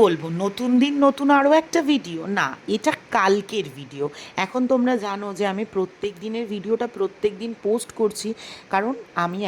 বলবো, নতুন দিন নতুন আরও একটা ভিডিও না, এটা কালকের ভিডিও। এখন তোমরা জানো যে আমি প্রত্যেক দিনের ভিডিওটা প্রত্যেক দিন পোস্ট করছি, কারণ আমি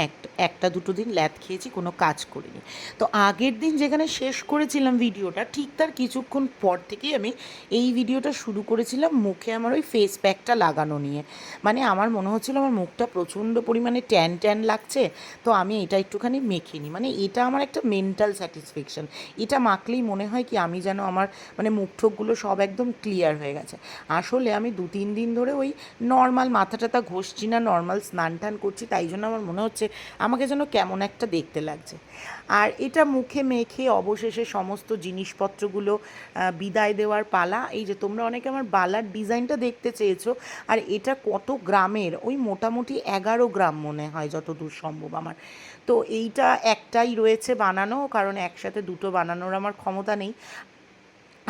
একটা দুটো দিন ল্যাদ খেয়েছি, কোনো কাজ করিনি। তো আগের দিন যেখানে শেষ করেছিলাম ভিডিওটা, ঠিক তার কিছুক্ষণ পর থেকেই আমি এই ভিডিওটা শুরু করেছিলাম মুখে আমার ওই ফেস প্যাকটা লাগানো নিয়ে। মানে আমার মনে হচ্ছিলো আমার মুখটা প্রচণ্ড পরিমাণে ট্যান ট্যান লাগছে, তো আমি এটা একটুখানি মেখে নিই। মানে এটা আমার একটা মেন্টাল স্যাটিসফ্যাকশন। এটা মাখলেই মনে হয় কি আমি যেন আমার মানে মুখ ঠোকগুলো সব একদম ক্লিয়ার হয়ে গেছে। আসলে আমি 2-3 দিন ধরে ওই নর্মাল মাথা টাথা ঘষছি না, নর্মাল স্নান টান করছি, তাই জন্য আমার মনে হচ্ছে আমাকে যেন কেমন একটা দেখতে লাগছে। আর এটা মুখে মেখে অবশেষে সমস্ত জিনিসপত্রগুলো বিদায় দেওয়ার পালা। এই যে তোমরা অনেকে আমার বালার ডিজাইনটা দেখতে চেয়েছো, আর এটা কত গ্রামের, ওই মোটামুটি 11 গ্রাম মনে হয় যতদূর সম্ভব আমার। তো এইটা একটাই রয়েছে বানানো, কারণ একসাথে দুটো বানানোর আমার ক্ষমতা নেই।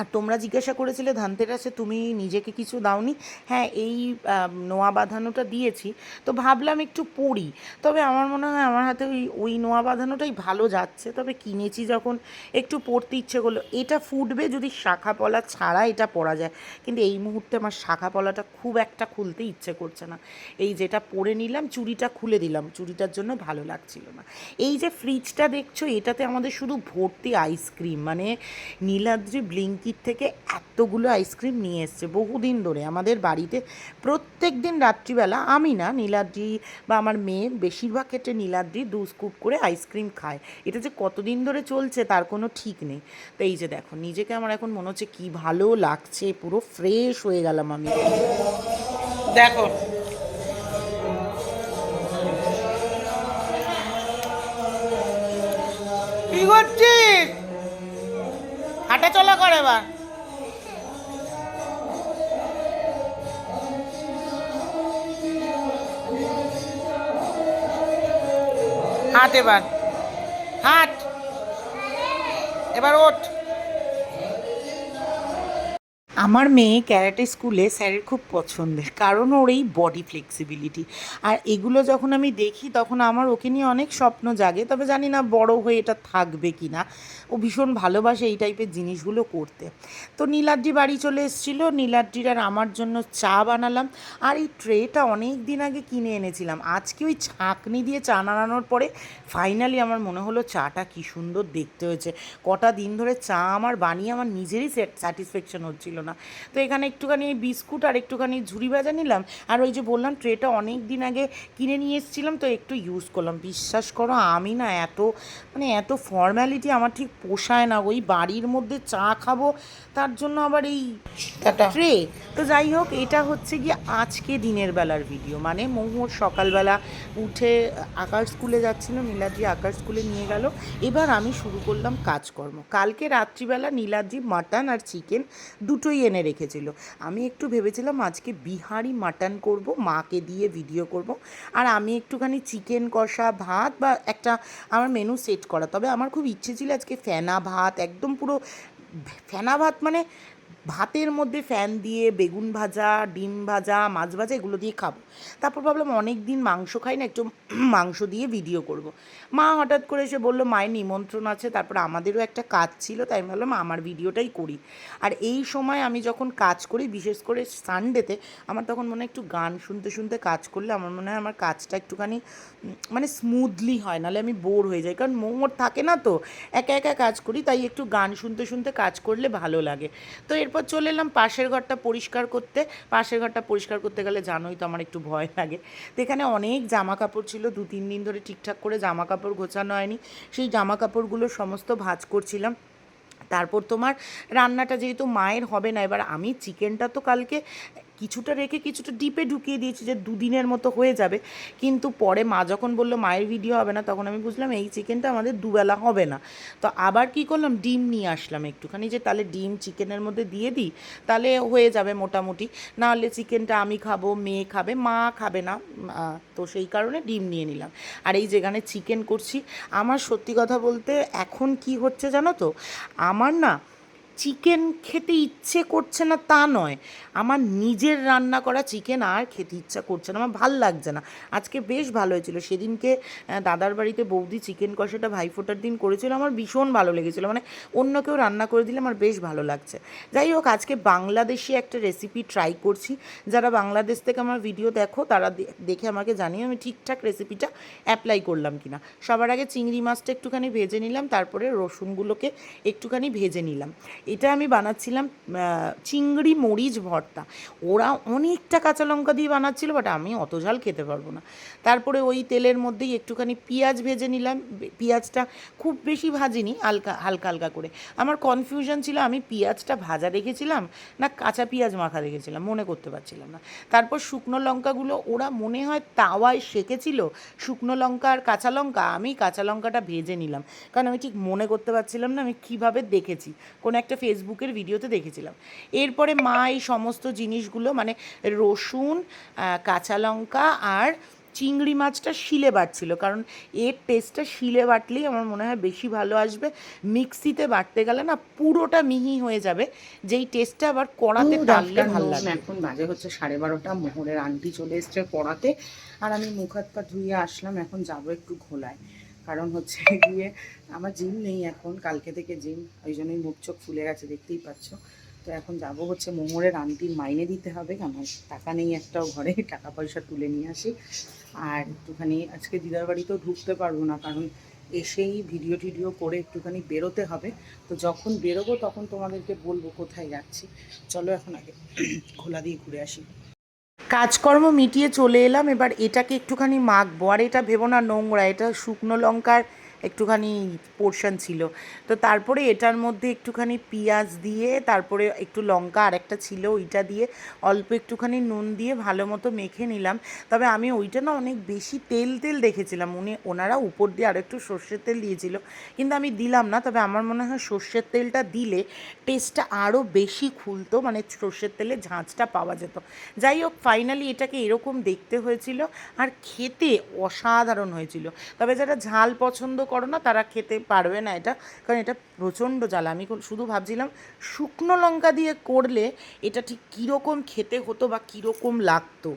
আর তোমরা জিজ্ঞাসা করেছিলে ধানতেরাসে তুমি নিজেকে কিছু দাওনি। হ্যাঁ, এই নোয়া বাঁধানোটা দিয়েছি, তো ভাবলাম একটু পরি। তবে আমার মনে হয় আমার হাতে ওই ওই নোয়া বাঁধানোটাই ভালো যাচ্ছে, তবে কিনেছি যখন একটু পরতে ইচ্ছে করলো। এটা ফুটবে যদি শাখা পলা ছাড়া এটা পরা যায়, কিন্তু এই মুহূর্তে আমার শাখা পলাটা খুব একটা খুলতে ইচ্ছে করছে না। এই যেটা পরে নিলাম, চুড়িটা খুলে দিলাম, চুড়িটার জন্য ভালো লাগছিল না। এই যে ফ্রিজটা দেখছো, এটাতে আমাদের শুধু ভর্তি আইসক্রিম, মানে নীলাদ্রি ব্লিঙ্কিট থেকে এতগুলো আইসক্রিম নিয়ে এসছে বহুদিন ধরে আমাদের বাড়িতে। প্রত্যেক দিন রাত্রিবেলা আমি না, নীলাদ্রি বা আমার মেয়ে, বেশিরভাগ ক্ষেত্রে নীলাদ্রি 2 স্কুপ করে আইসক্রিম খায়। এটা যে কতদিন ধরে চলছে তার কোনো ঠিক নেই। তো এই যে দেখো, নিজেকে আমার এখন মনে হচ্ছে কি ভালো লাগছে, পুরো ফ্রেশ হয়ে গেলাম আমি। দেখো কি করছিস, হাঁটা চলা করে বা হাঁট, এবার হাঁট, এবার ওঠ। আমার মেয়ে ক্যারাটে স্কুলে স্যারের খুব পছন্দের, কারণ ওর এই বডি ফ্লেক্সিবিলিটি। আর এগুলো যখন আমি দেখি তখন আমার ওকে নিয়ে অনেক স্বপ্ন জাগে, তবে জানি না বড় হয়ে এটা থাকবে কি না। ও ভীষণ ভালোবাসে এই টাইপের জিনিসগুলো করতে। তো নীলাদ্রি বাড়ি চলে এসেছিলো, নীলাদ্রির আর আমার জন্য চা বানালাম। আর এই ট্রেটা অনেক দিন আগে কিনে এনেছিলাম, আজকে ওই ছাঁকনি দিয়ে চা নাড়ানোর পরে ফাইনালি আমার মনে হলো চাটা কী সুন্দর দেখতে হয়েছে। কটা দিন ধরে চা আমার বানিয়ে আমার নিজেরই স্যাটিসফ্যাকশন হচ্ছিল না। তো এখানে একটুখানি বিস্কুট আর একটুখানি ঝুরি ভাজা নিলাম। আর ওই যে বললাম ট্রেটা অনেক দিন আগে কিনে নিয়ে এসেছিলাম, তো একটু ইউজ করলাম। বিশ্বাস করো আমি না এত ফর্ম্যালিটি আমার ঠিক পোষায় না। ওই বাড়ির মধ্যে চা খাবো, তার জন্য আবার এই ট্রে। তো যাই হোক, এটা হচ্ছে গিয়ে আজকে দিনের বেলার ভিডিও। মানে মহুর সকালবেলা উঠে আঁকার স্কুলে যাচ্ছিল, নীলাদ্রি আঁকার স্কুলে নিয়ে গেল। এবার আমি শুরু করলাম কাজকর্ম। কালকে রাত্রিবেলা নীলাদ্রি মাটন আর চিকেন দুটোই এনে রেখেছিল। আমি একটু ভেবেছিলাম আজকে বিহারি মাটন করব, মাকে দিয়ে ভিডিও করব, আর আমি একটুখানি চিকেন কষা ভাত বা একটা আমার মেনু সেট করা। তবে আমার খুব ইচ্ছে ছিল আজকে ফেনা ভাত, একদম পুরো ফেনা ভাত, মানে ভাতের মধ্যে ফ্যান দিয়ে বেগুন ভাজা, ডিম ভাজা, মাছ ভাজা এগুলো দিয়ে খাবো। তারপর ভাবলাম অনেক দিন মাংস খাই না, একটু মাংস দিয়ে ভিডিও করব। মা হঠাৎ করে এসে বললো মায়ের নিমন্ত্রণ আছে, তারপর আমাদেরও একটা কাজ ছিল, তাই আমি ভাবলাম আমার ভিডিওটাই করি। আর এই সময় আমি যখন কাজ করি, বিশেষ করে সানডেতে, আমার তখন মনে হয় একটু গান শুনতে শুনতে কাজ করলে আমার মনে হয় আমার কাজটা একটুখানি মানে স্মুথলি হয়, নাহলে আমি বোর হয়ে যাই। কারণ মোমোর থাকে না, তো একা একা কাজ করি, তাই একটু গান শুনতে শুনতে কাজ করলে ভালো লাগে। তো এরপর চলে এলাম পাশের ঘরটা পরিষ্কার করতে। পাশের ঘরটা পরিষ্কার করতে গেলে জানোই তো আমার একটু ভয় লাগে। তো এখানে অনেক জামা কাপড় ছিল, 2-3 দিন ধরে ঠিকঠাক করে জামা কাপড় গোছানো হয়নি, সেই জামা কাপড়গুলো সমস্ত ভাঁজ করছিলাম। তারপর তোমার রান্নাটা যেহেতু মায়ের হবে না, এবার আমি চিকেনটা তো কালকে কিছুটা রেখে কিছুটা ডিপে ঢুকিয়ে দিয়েছি যে 2 দিনের মতো হয়ে যাবে। কিন্তু পরে মা যখন বললো মায়ের ভিডিও হবে না, তখন আমি বুঝলাম এই চিকেনটা আমাদের দুবেলা হবে না। তো আবার কি করলাম, ডিম নিয়ে আসলাম একটুখানি, যে তাহলে ডিম চিকেনের মধ্যে দিয়ে দিই, তাহলে হয়ে যাবে মোটামুটি। নাহলে চিকেনটা আমি খাবো, মেয়ে খাবে, মা খাবে না। তো সেই কারণে ডিম নিয়ে নিলাম। আর এই যেখানে চিকেন করছি, আমার সত্যি কথা বলতে এখন কি হচ্ছে জানো তো, আমার না চিকেন খেতে ইচ্ছে করছে না তা নয়, আমার নিজের রান্না করা চিকেন আর খেতে ইচ্ছা করছে না, আমার ভাল লাগছে না। আজকে বেশ ভালো হয়েছিল সেদিনকে, দাদার বাড়িতে বৌদি চিকেন কষাটা ভাইফোঁটার দিন করেছিল, আমার ভীষণ ভালো লেগেছিলো, মানে অন্য কেউ রান্না করে দিলে আমার বেশ ভালো লাগছে। যাই হোক, আজকে বাংলাদেশি একটা রেসিপি ট্রাই করছি। যারা বাংলাদেশ থেকে আমার ভিডিও দেখো তারা দেখে আমাকে জানিয়ে আমি ঠিকঠাক রেসিপিটা অ্যাপ্লাই করলাম কিনা। সবার আগে চিংড়ি মাছটা একটুখানি ভেজে নিলাম, তারপরে রসুনগুলোকে একটুখানি ভেজে নিলাম। এটা আমি বানাচ্ছিলাম চিংড়ি মরিচ ভর্তা। ওরা অনেকটা কাঁচা লঙ্কা দিয়ে বানাচ্ছিল, বাট আমি অত ঝাল খেতে পারবো না। তারপরে ওই তেলের মধ্যেই একটুখানি পেঁয়াজ ভেজে নিলাম। পেঁয়াজটা খুব বেশি ভাজিনি, হালকা হালকা হালকা করে। আমার কনফিউশন ছিল আমি পেঁয়াজটা ভাজা রেখেছিলাম না কাঁচা পেঁয়াজ মাখা রেখেছিলাম, মনে করতে পারছিলাম না। তারপর শুকনো লঙ্কাগুলো ওরা মনে হয় তাওয়ায় সেঁকেছিল, শুকনো লঙ্কা আর কাঁচা লঙ্কা, আমি কাঁচা লঙ্কাটা ভেজে নিলাম, কারণ আমি ঠিক মনে করতে পারছিলাম না আমি কীভাবে দেখেছি, কোনো একটা ফেসবুকের ভিডিওতে দেখেছিলাম। এরপরে মা এই সমস্ত জিনিসগুলো মানে রসুন, কাঁচা লঙ্কা আর চিংড়ি মাছটা শিলে বাটছিল, কারণ এর টেস্টটা শিলে বাটলেই আমার মনে হয় বেশি ভালো আসবে। মিক্সিতে বাটতে গেলে না পুরোটা মিহি হয়ে যাবে, যেই টেস্টটা আবার কড়াতে টানলে ভালো লাগবে। এখন বাজে হচ্ছে 12:30, মোহরের আন্টি চলে এসছে পড়াতে, আর আমি মুখ হাত পা ধুয়ে আসলাম। এখন যাবো একটু ঘোলায়, কারণ হচ্ছে গিয়ে আমার জিম নেই এখন, কালকে থেকে জিম, ওই জন্যই মুখ চোখ ফুলে গেছে দেখতেই পাচ্ছ। তো এখন যাব হচ্ছে মোহরের আন্টির মাইনে দিতে হবে, আমার টাকা নেই একটাও ঘরে, টাকা পয়সা তুলে নিয়ে আসি। আর একটুখানি আজকে দিদার বাড়িতেও ঢুকতে পারবো না, কারণ এসেই ভিডিও টিডিও করে একটুখানি বেরোতে হবে। তো যখন বেরোবো তখন তোমাদেরকে বলবো কোথায় যাচ্ছি। চলো এখন আগে ঘোলা দিয়ে ঘুরে আসি। কাজকর্ম মিটিয়ে চলে এলাম, এবার এটাকে একটুখানি মাখবো। আর এটা ভেবো না নোংরা, এটা শুকনো লঙ্কার একটুখানি পোর্শন ছিল। তো তারপরে এটার মধ্যে একটুখানি পেঁয়াজ দিয়ে, তারপরে একটু লঙ্কা আর একটা ছিল ওইটা দিয়ে, অল্প একটুখানি নুন দিয়ে ভালো মতো মেখে নিলাম। তবে আমি ওইটা না অনেক বেশি তেল তেল দেখেছিলাম, ওনারা উপর দিয়ে আর একটু সর্ষের তেল দিয়েছিল, কিন্তু আমি দিলাম না। তবে আমার মনে হয় সর্ষের তেলটা দিলে টেস্টটা আরও বেশি খুলতো, মানে সর্ষের তেলে ঝাঁঝটা পাওয়া যেত। যাই হোক, ফাইনালি এটাকে এরকম দেখতে হয়েছিল, আর খেতে অসাধারণ হয়েছিল। তবে যারা ঝাল পছন্দ করো না তারা খেতে পারবে না এটা, কারণ এটা প্রচণ্ড ঝাল। আমি শুধু ভাবছিলাম শুকনো লঙ্কা দিয়ে করলে এটা ঠিক কীরকম খেতে হতো বা কীরকম লাগতো।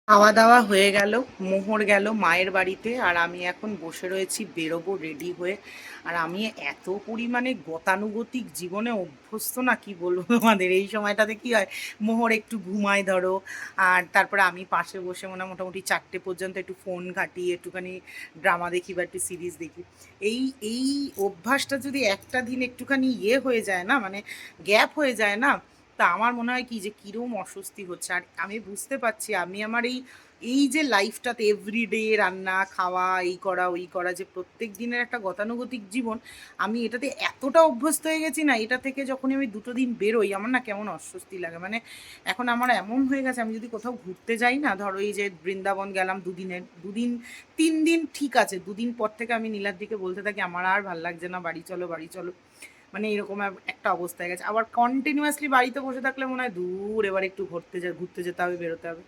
খাওয়া দাওয়া হয়ে গেল, মোহর গেল মায়ের বাড়িতে, আর আমি এখন বসে রয়েছি বেরোবো রেডি হয়ে। আর আমি এত পরিমাণে গতানুগতিক জীবনে অভ্যস্ত না, কি বলবো তোমাদের। এই সময়টাতে কি হয়, মোহর একটু ঘুমায় ধরো, আর তারপরে আমি পাশে বসে মোটামুটি 4টে পর্যন্ত একটু ফোন ঘাঁটি, একটুখানি ড্রামা দেখি বা একটু সিরিজ দেখি। এই এই অভ্যাসটা যদি একটা দিন একটুখানি হয়ে যায় না, মানে গ্যাপ হয়ে যায় না, তা আমার মনে হয় কি যে কীরকম অস্বস্তি হচ্ছে। আর আমি বুঝতে পারছি আমি আমার এই এই যে লাইফটাতে এভরিডে রান্না খাওয়া, এই করা ওই করা, যে প্রত্যেক দিনের একটা গতানুগতিক জীবন, আমি এটাতে এতটা অভ্যস্ত হয়ে গেছি না, এটা থেকে যখনই আমি 2টো দিন বেরোই আমার না কেমন অস্বস্তি লাগে। মানে এখন আমার এমন হয়ে গেছে, আমি যদি কোথাও ঘুরতে যাই না, ধরো এই যে বৃন্দাবন গেলাম 2দিন 3 দিন ঠিক আছে, 2দিন পর থেকে আমি নীলার দিকে বলতে থাকি আমার আর ভাল লাগছে না, বাড়ি চলো বাড়ি চলো, মানে এরকম একটা অবস্থা হয়ে গেছে। আবার কন্টিনিউয়াসলি বাড়িতে বসে থাকলে মনে হয় দূর এবার একটু ঘুরতে যেতে হবে, বেরোতে হবে,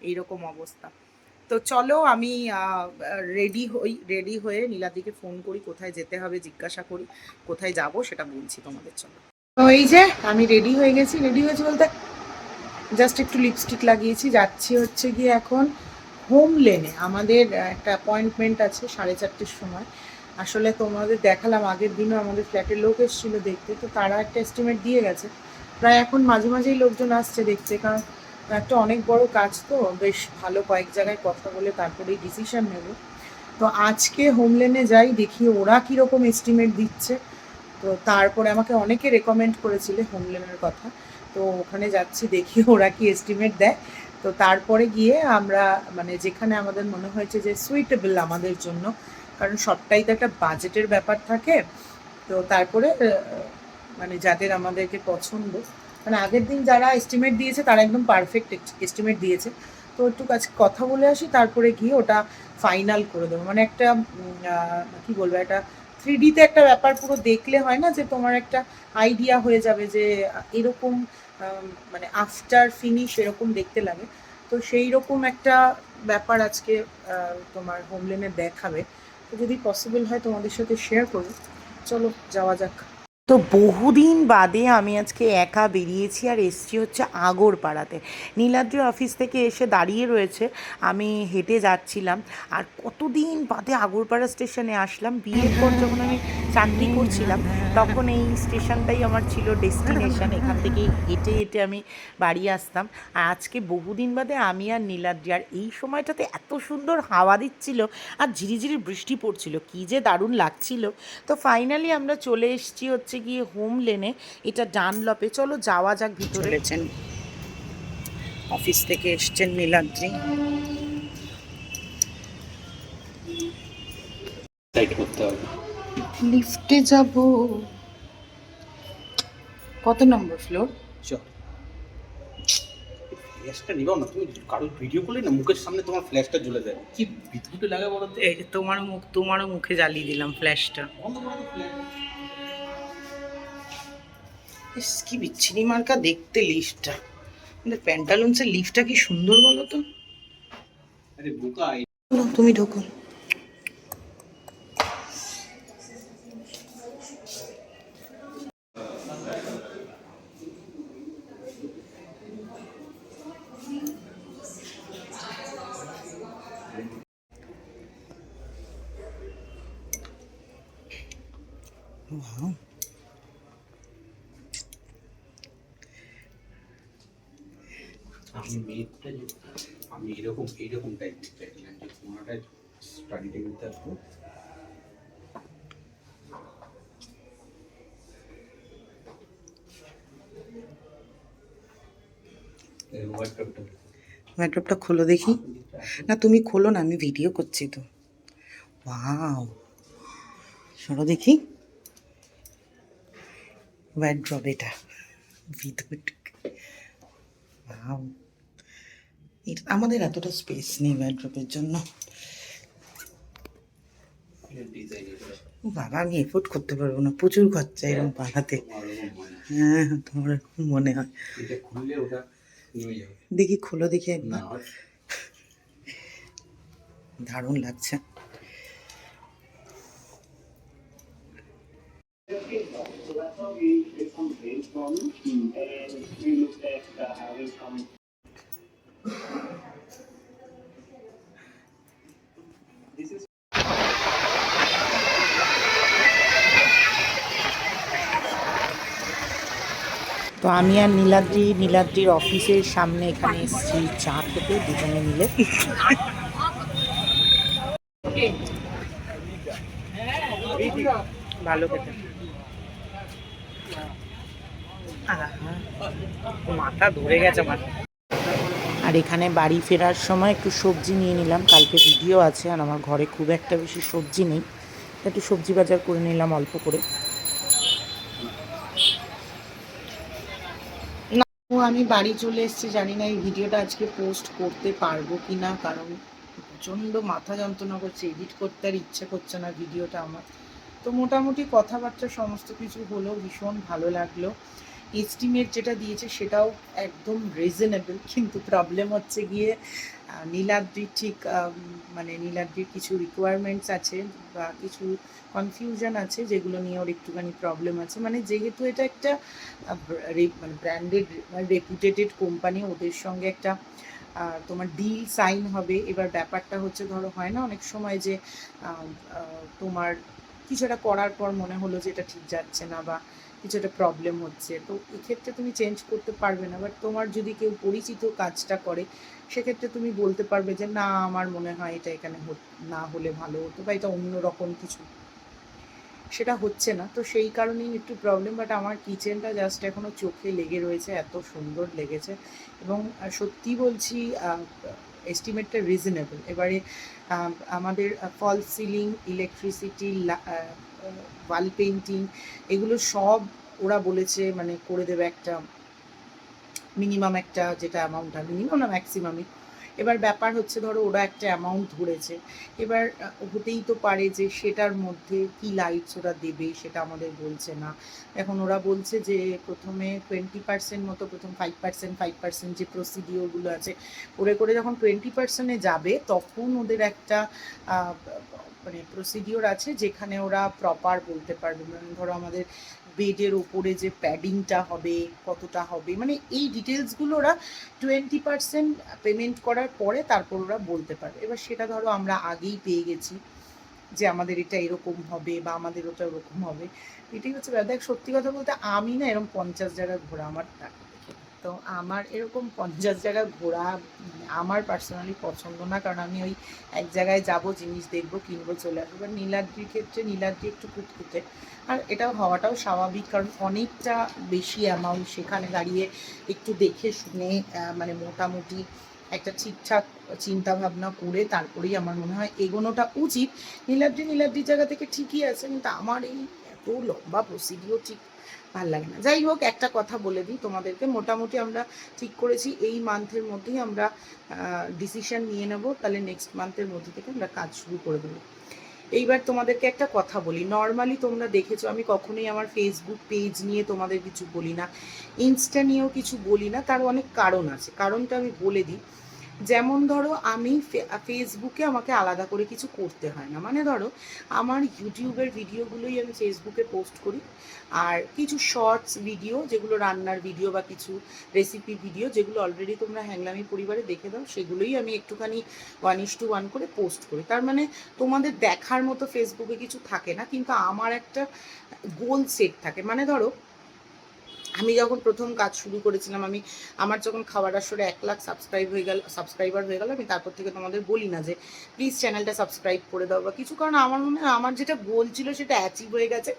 এইরকম অবস্থা। তো চলো আমি রেডি হয়ে নীলাদিকে ফোন করি, কোথায় যেতে হবে জিজ্ঞাসা করি, কোথায় যাব সেটা বলছি তোমাদের। চলো, তো এই যে আমি রেডি হয়েছি বলতে জাস্ট একটু লিপস্টিক লাগিয়েছি, যাচ্ছি হচ্ছে গিয়ে এখন হোম লেনে। আমাদের একটা অ্যাপয়েন্টমেন্ট আছে 4:30-র সময়। আসলে তোমাদের দেখালাম আগের দিনও আমাদের ফ্ল্যাটের লোক এসেছিলো দেখতে, তো তারা একটা এস্টিমেট দিয়ে গেছে। প্রায় এখন মাঝে মাঝেই লোকজন আসছে দেখতে, কারণ একটা অনেক বড় কাজ, তো বেশ ভালো কয়েক জায়গায় কথা বলে তারপরেই ডিসিশন নেব। তো আজকে হোমলেনে যাই, দেখি ওরা কীরকম এস্টিমেট দিচ্ছে। তো তারপরে আমাকে অনেকে রেকমেন্ড করেছিলে হোমলেনের কথা, তো ওখানে যাচ্ছি, দেখি ওরা কি এস্টিমেট দেয়। তো তারপরে গিয়ে আমরা মানে যেখানে আমাদের মনে হয়েছে যে সুইটেবল আমাদের জন্য, কারণ সবটাই তো একটা বাজেটের ব্যাপার থাকে। তো তারপরে মানে যাদের আমাদেরকে পছন্দ, মানে আগের দিন যারা এস্টিমেট দিয়েছে তারা একদম পারফেক্ট এস্টিমেট দিয়েছে। তো একটু কাছে কথা বলে আসি, তারপরে গিয়ে ওটা ফাইনাল করে দেবো। মানে একটা কী বলবো, একটা 3Dতে একটা ব্যাপার পুরো দেখলে হয় না যে তোমার একটা আইডিয়া হয়ে যাবে যে এরকম মানে আফটার ফিনিশ এরকম দেখতে লাগে। তো সেই রকম একটা ব্যাপার আজকে তোমার হোমলেনে দেখাবে। তো যদি পসিবল হয় তোমাদের সাথে শেয়ার করো। চলো যাওয়া যাক। তো বহুদিন বাদে আমি আজকে একা বেরিয়েছি আর এসছি হচ্ছে আগরপাড়াতে। নীলাদ্রি অফিস থেকে এসে দাঁড়িয়ে রয়েছে, আমি হেঁটে যাচ্ছিলাম। আর কতদিন বাদে আগরপাড়া স্টেশনে আসলাম। বিয়ের পর যখন আমি চাকরি করছিলাম তখন এই স্টেশনটাই আমার ছিল ডেস্টিনেশন, এখান থেকেই হেঁটে হেঁটে আমি বাড়ি আসতাম। আর আজকে বহুদিন বাদে আমি আর নীলাদ্রি, আর এই সময়টাতে এত সুন্দর হাওয়া দিচ্ছিল আর ঝিরিঝিরি বৃষ্টি পড়ছিল, কী যে দারুণ লাগছিল। তো ফাইনালি আমরা চলে এসেছি হচ্ছে গিয়ে হোম লেনে, এটা ডানলপে। চলো যাওয়া যাক ভিতরে। চলেছেন, অফিস থেকে এসছেন নীলাদ্রি। লিফটে যাব। কত নম্বর ফ্লোর? ফ্ল্যাশটা নিবাও না তুমি, কারোর ভিডিও করলে না মুখের সামনে তোমার ফ্ল্যাশটা জ্বলে যায়, কি বিদ্যুটে লাগে বলো তো। এই যে তোমারও মুখে জ্বালিয়ে দিলাম ফ্ল্যাশটা। ইস, কি বিচ্ছিরি মার্কা দেখতে লিফটটা। কিন্তু প্যান্টালুন্সের লিফটটা কি সুন্দর বলো তো। আরে বোকা, তুমি ঢোকো। আমি মেয়েটা আমি এইরকম টাইপ চাইছিলাম যে কোনোটা স্টাডি টেবিল থাকবো। ওয়ার্ড্রপটা খোলো দেখি। না তুমি খোলো না, আমি ভিডিও করছি তো। ওয়াও, সরো দেখি। ওয়ার্ড্রপ এটা ভিতরে। ওয়াও, আমাদের এতটা স্পেস নেই ওয়ার্ড্রপের জন্য। বাবা, আমি এফোর্ড করতে পারবো না, প্রচুর খরচা এরকম বানাতে। হ্যাঁ, তোমার এরকম মনে হয়। দেখি খোলো দেখি একবার। দারুণ লাগছে। তো আমি আর নীলাদ্রির অফিসের সামনে এখানে এসেছি চা খেতে দুজনে মিলে। ভালো খেতে। মাথা ধরে গেছে আমার। আর এখানে বাড়ি ফেরার সময় একটু সবজি নিয়ে নিলাম, কালকে ভিডিও আছে আর আমার ঘরে খুব একটা বেশি সবজি নেই, একটু সবজি বাজার করে নিলাম অল্প করে। আমি বাড়ি চলে এসেছি, জানি না এই ভিডিওটা আজকে পোস্ট করতে পারবো কি না, কারণ প্রচণ্ড মাথা যন্ত্রণা করছে, এডিট করতে আর ইচ্ছে করছে না ভিডিওটা আমার। তো মোটামুটি কথাবার্তা সমস্ত কিছু হলো, ভীষণ ভালো লাগলো। এস্টিমেট যেটা দিয়েছে সেটাও একদম রিজনেবল, কিন্তু প্রবলেম হচ্ছে গিয়ে নীলাদ্রির ঠিক মানে নীলাদ্রির কিছু রিকোয়ারমেন্টস আছে বা কিছু কনফিউশন আছে, যেগুলো নিয়ে ওর একটুখানি প্রবলেম আছে। মানে যেহেতু এটা একটা মানে ব্র্যান্ডেড রেপুটেটেড কোম্পানি, ওদের সঙ্গে একটা তোমার ডিল সাইন হবে। এবার ব্যাপারটা হচ্ছে, ধরো হয় না অনেক সময় যে তোমার কিছু একটা করার পর মনে হলো যে এটা ঠিক যাচ্ছে না বা কিছু একটা প্রবলেম হচ্ছে, তো এক্ষেত্রে তুমি চেঞ্জ করতে পারবে না। বাট তোমার যদি কেউ পরিচিত কাজটা করে, সেক্ষেত্রে তুমি বলতে পারবে যে না, আমার মনে হয় এটা এখানে না হলে ভালো হতো বা এটা অন্য রকম কিছু। সেটা হচ্ছে না, তো সেই কারণেই একটু প্রবলেম। বাট আমার কিচেনটা জাস্ট এখনও চোখে লেগে রয়েছে, এত সুন্দর লেগেছে। এবং সত্যি বলছি, এস্টিমেটটা রিজনেবল। এবারে আমাদের ফল সিলিং, ইলেকট্রিসিটি, ওয়াল পেন্টিং, এগুলো সব ওরা বলেছে মানে করে দেবে একটা মিনিমাম একটা, যেটা অ্যামাউন্ট আর মিনিমাম না ম্যাক্সিমামই। এবার ব্যাপার হচ্ছে, ধরো ওরা একটা অ্যামাউন্ট ধরেছে, এবার হতেই তো পারে যে সেটার মধ্যে কি লাইটস ওরা দেবে সেটা আমাদের বলছে না। এখন ওরা বলছে যে প্রথমে 20% মতো, প্রথম 5% যে প্রসিডিওরগুলো আছে করে করে যখন 20%-এ যাবে, তখন ওদের একটা মানে প্রসিডিওর আছে যেখানে ওরা প্রপার বলতে পারবে। মানে ধরো আমাদের বেডের ওপরে যে প্যাডিংটা হবে কতটা হবে, মানে এই ডিটেলসগুলো ওরা 20% পেমেন্ট করার পরে তারপর ওরা বলতে পারবে। এবার সেটা ধরো আমরা আগেই পেয়ে গেছি যে আমাদের এটা এরকম হবে বা আমাদের ওটা ওরকম হবে, এটাই হচ্ছে ব্যাপার। দেখ সত্যি কথা বলতে আমি না এরকম 50 জায়গা ঘোরা আমার টাকা দেখে, তো আমার এরকম 50 জায়গা ঘোরা আমার পার্সোনালি পছন্দ না, কারণ আমি ওই এক জায়গায় যাব, জিনিস দেখবো, কিনবো, চলে আসবো। এবার নীলাদ্রির ক্ষেত্রে নীলাদ্রি একটু কুটকুটে, আর এটা হওয়াটাও স্বাভাবিক, কারণ অনেকটা বেশি অ্যামাউন্ট সেখানে দাঁড়িয়ে একটু দেখে শুনে মানে মোটামুটি একটা ঠিকঠাক চিন্তা ভাবনা করে তারপরেই আমার মনে হয় এগোনোটা উচিত। নীলাদ্রির জায়গা থেকে ঠিকই আছে, কিন্তু আমার এই এত লম্বা প্রসিডিও ঠিক ভাল লাগে না। যাই হোক, একটা কথা বলে দিই তোমাদেরকে, মোটামুটি আমরা ঠিক করেছি এই মান্থের মধ্যেই আমরা ডিসিশন নিয়ে নেব, তাহলে নেক্সট মান্থের মধ্যে থেকে আমরা কাজ শুরু করে দেবো। এইবার তোমাদেরকে একটা কথা বলি, নর্মালি তোমরা দেখেছো আমি কখনোই আমার ফেসবুক পেজ নিয়ে তোমাদের কিছু বলি না, ইনস্টা নিয়েও কিছু বলি না, তার অনেক কারণ আছে। কারণটা আমি বলে দিই। যেমন ধরো আমি ফেসবুকে আমাকে আলাদা করে কিছু করতে হয় না, মানে ধরো আমার ইউটিউবের ভিডিওগুলোই আমি ফেসবুকে পোস্ট করি, আর কিছু শর্টস ভিডিও যেগুলো রান্নার ভিডিও বা কিছু রেসিপি ভিডিও যেগুলো অলরেডি তোমরা হ্যাংলামি পরিবারে দেখে দাও, সেগুলোই আমি একটুখানি 1:1 করে পোস্ট করি। তার মানে তোমাদের দেখার মতো ফেসবুকে কিছু থাকে না, কিন্তু আমার একটা গোল সেট থাকে। মানে ধরো আমি যখন প্রথম কাজ শুরু করেছিলাম, আমার যখন খাবার আসরে 1 লাখ সাবস্ক্রাইবার হয়ে গেল, আমি তারপর থেকে তোমাদের বলি না যে প্লিজ চ্যানেলটা সাবস্ক্রাইব করে দাও বা কিছু, কারণ আমার মনে হয় আমার যেটা গোল ছিল সেটা অ্যাচিভ হয়ে গেছে,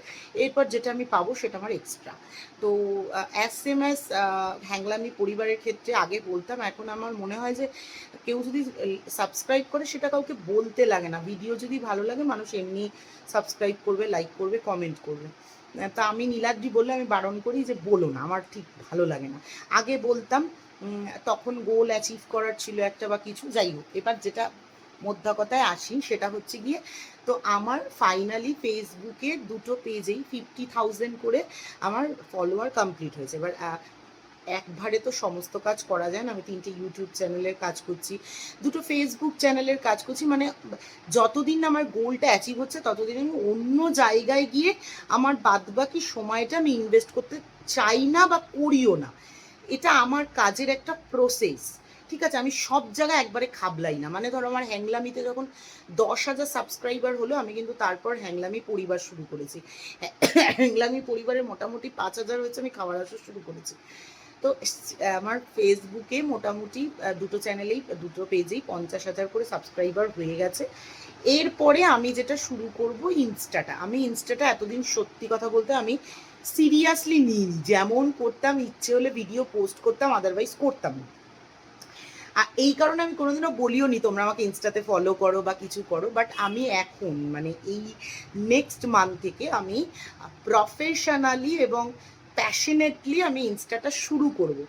এরপর যেটা আমি পাবো সেটা আমার এক্সট্রা। তো SMS হ্যাংলামি পরিবারের ক্ষেত্রে আগে বলতাম, এখন আমার মনে হয় যে কেউ যদি সাবস্ক্রাইব করে সেটা কাউকে বলতে লাগে না, ভিডিও যদি ভালো লাগে মানুষ এমনি সাবস্ক্রাইব করবে, লাইক করবে, কমেন্ট করবে। তা আমি নীলাদ্রি বললে আমি বারণ করি যে বলো না, আমার ঠিক ভালো লাগে না। আগে বলতাম, তখন গোল অ্যাচিভ করার ছিল একটা বা কিছু। যাই হোক, এবার যেটা মোদ্দা কথায় আসি সেটা হচ্ছে গিয়ে, তো আমার ফাইনালি ফেসবুকে দুটো পেজেই 50,000 করে আমার ফলোয়ার কমপ্লিট হয়েছে। এবার একবারে তো সমস্ত কাজ করা যায় না, আমি 3টে ইউটিউব চ্যানেলের কাজ করছি, 2টো ফেসবুক চ্যানেলের কাজ করছি, মানে যতদিন আমার গোলটা অ্যাচিভ হচ্ছে ততদিন আমি অন্য জায়গায় গিয়ে আমার বাদবাকি সময়টা আমি ইনভেস্ট করতে চাই না বা করিও না। এটা আমার কাজের একটা প্রসেস, ঠিক আছে? আমি সব জায়গায় একবারে খাবলাই না। মানে ধরো আমার হ্যাংলামিতে যখন 10,000 সাবস্ক্রাইবার হলো, আমি কিন্তু তারপর হ্যাংলামি পরিবার শুরু করেছি। হ্যাংলামি পরিবারের মোটামুটি 5,000 হয়েছে, আমি খাবার আসর শুরু করেছি। তো আমার ফেসবুকে মোটামুটি দুটো চ্যানেলেই, দুটো পেজেই 50,000 করে সাবস্ক্রাইবার হয়ে গেছে। এরপরে আমি যেটা শুরু করব ইনস্টাটা, আমি ইনস্টাটা এতদিন সত্যি কথা বলতে আমি সিরিয়াসলি নিইনি, যেমন করতাম ইচ্ছে হলে ভিডিও পোস্ট করতাম, আদারওয়াইজ করতাম না। আর এই কারণে আমি কোনোদিনও বলিও নি তোমরা আমাকে ইনস্টাতে ফলো করো বা কিছু করো, বাট আমি এখন মানে এই নেক্সট মান্থ থেকে আমি প্রফেশনালি এবং প্যাশনেটলি আমি ইনস্টাটা শুরু করব।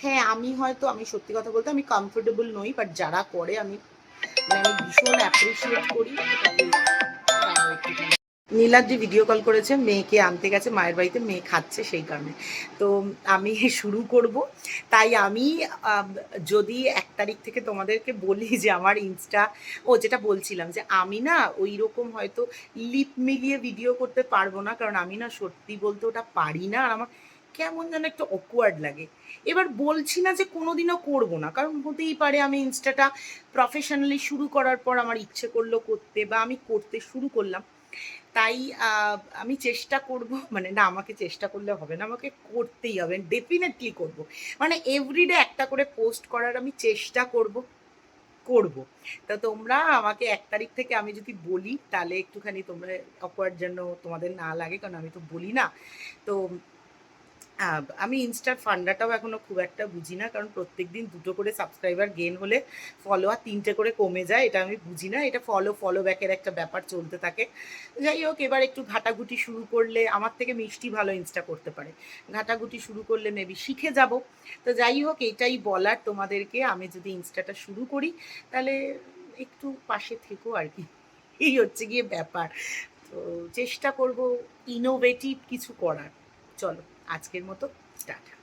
হ্যাঁ, আমি সত্যি কথা বলতে আমি কমফোর্টেবল নই, বাট যারা করে আমি মানে আমি ভীষণ অ্যাপ্রিসিয়েট করি। নীলাদ্রি ভিডিও কল করেছে, মেয়েকে আনতে গেছে মায়ের বাড়িতে, মেয়ে খাচ্ছে সেই কারণে। তো আমি শুরু করব। তাই আমি যদি 1 তারিখ থেকে তোমাদেরকে বলি যে আমার ইনস্টা, যেটা বলছিলাম যে আমি না ওই রকম হয়তো লিপ মিলিয়ে ভিডিও করতে পারবো না, কারণ আমি না সত্যি বলতে ওটা পারি না, আর আমার কেমন যেন একটু অকওয়ার্ড লাগে। এবার বলছি না যে কোনোদিনও করবো না, কারণ হতেই পারে আমি ইনস্টাটা প্রফেশনালি শুরু করার পর আমার ইচ্ছে করলো করতে, বা আমি করতে শুরু করলাম। তাই আমি চেষ্টা করব, মানে না আমাকে চেষ্টা করলে হবে না, আমাকে করতেই হবে, ডেফিনেটলি করব। মানে এভরিডে একটা করে পোস্ট করার আমি চেষ্টা করব। তা তোমরা আমাকে 1 তারিখ থেকে আমি যদি বলি তাহলে একটুখানি তোমরা অকওয়ার্ড যেন তোমাদের না লাগে, কারণ আমি তো বলি না। তো আমি ইনস্টার ফান্ডাটাও এখনো খুব একটা বুঝি না, কারণ প্রত্যেকদিন 2টো করে সাবস্ক্রাইবার গেন হলে ফলোয়ার 3টে করে কমে যায়, এটা আমি বুঝি না। এটা ফলো ব্যাকের একটা ব্যাপার চলতে থাকে। যাই হোক, এবার একটু ঘাটাঘুটি শুরু করলে, আমার থেকে মিষ্টি ভালো ইনস্টা করতে পারে, ঘাটাঘুটি শুরু করলে মেবি শিখে যাব। তো যাই হোক, এটাই বলার তোমাদেরকে, আমি যদি ইনস্টাটা শুরু করি তাহলে একটু পাশে থেকো আর কি, এই হচ্ছে গিয়ে ব্যাপার। তো চেষ্টা করব ইনোভেটিভ কিছু করার। চলো, আজকের মতো টাটা।